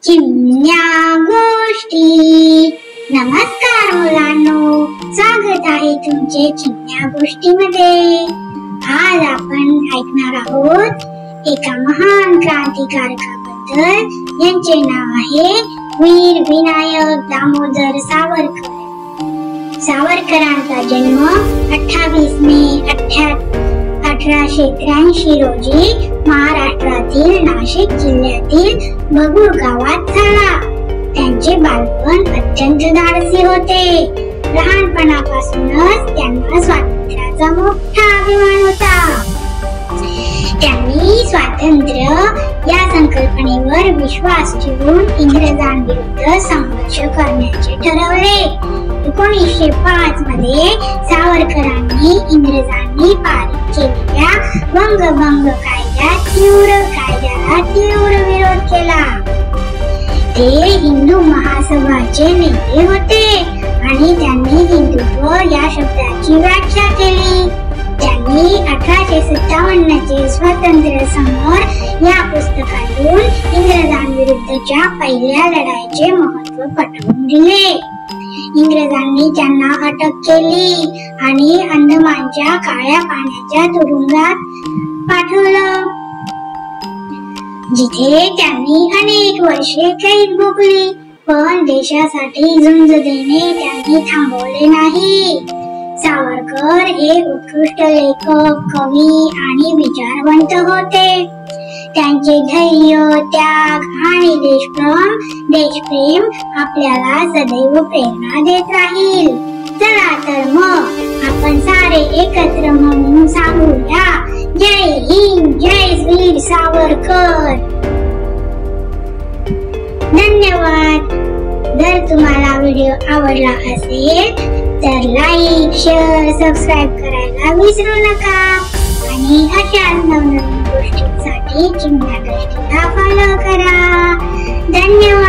चिमण्या गोष्टी. नमस्कार मुलांनो, स्वागत आहे तुमचे चिमण्या गोष्टीमध्ये. आज आपण ऐकणार आहोत एका महान क्रांतिकारकाबद्दल. यांचे नाव आहे वीर विनायक दामोदर सावरकर. सावरकरांचा जन्म 28 मे 1883 रोजी महाराष्ट्रातील नाशिक जिल्ह्यातील भगूर गावात झाला. त्यांचे बालपण अत्यंत धाडसी होते. लहानपणापासूनच त्यांना स्वातंत्र्याचा मोठा अभिमान होता. त्यांनी स्वातंत्र्य या संकल्पनेवर विश्वास ठेवून इंग्रजांविरुद्ध संघर्ष करण्याचे ठरवले. 1905 मध्ये सावरकरांनी इंग्रजांनी पारित केलेल्या वंगभंग कायद्याला तीव्र विरोध केला. ते हिंदू महासभाचे नेते होते आणि त्यांनी हिंदुत्व या शब्दाची व्याख्या केली. त्यांनी 1857 चे स्वातंत्र्य समर या पुस्तकातून इंग्रजांविरुद्धच्या पहिल्या लढाईचे महत्त्व पटवून दिले. इंग्रजांनी त्यांना अटक केली आणि अंदमानच्या काळ्या पाण्याच्या तुरुंगात पाठवलं, जिथे त्यांनी अनेक वर्षे कैद भोगली. पण देशासाठी झुंज देणे त्यांनी थांबवले नाही. सावरकर हे उत्कृष्ट लेखक, कवी आणि विचारवंत होते. त्यांचे धैर्य, त्याग आणि देशप्रेम आपल्याला सदैव प्रेरणा देत राहील. चला तर मग आपण सारे एकत्र म्हणून सांगूया, जय हिंद, जय वीर सावरकर. धन्यवाद. जर तुम्हाला व्हिडिओ आवडला असेल तर लाईक, शेअर, सबस्क्राईब करायला विसरू नका आणि अशा नवनवीन गोष्टींसाठी चिमण्या गोष्टीला फॉलो करा. धन्यवाद.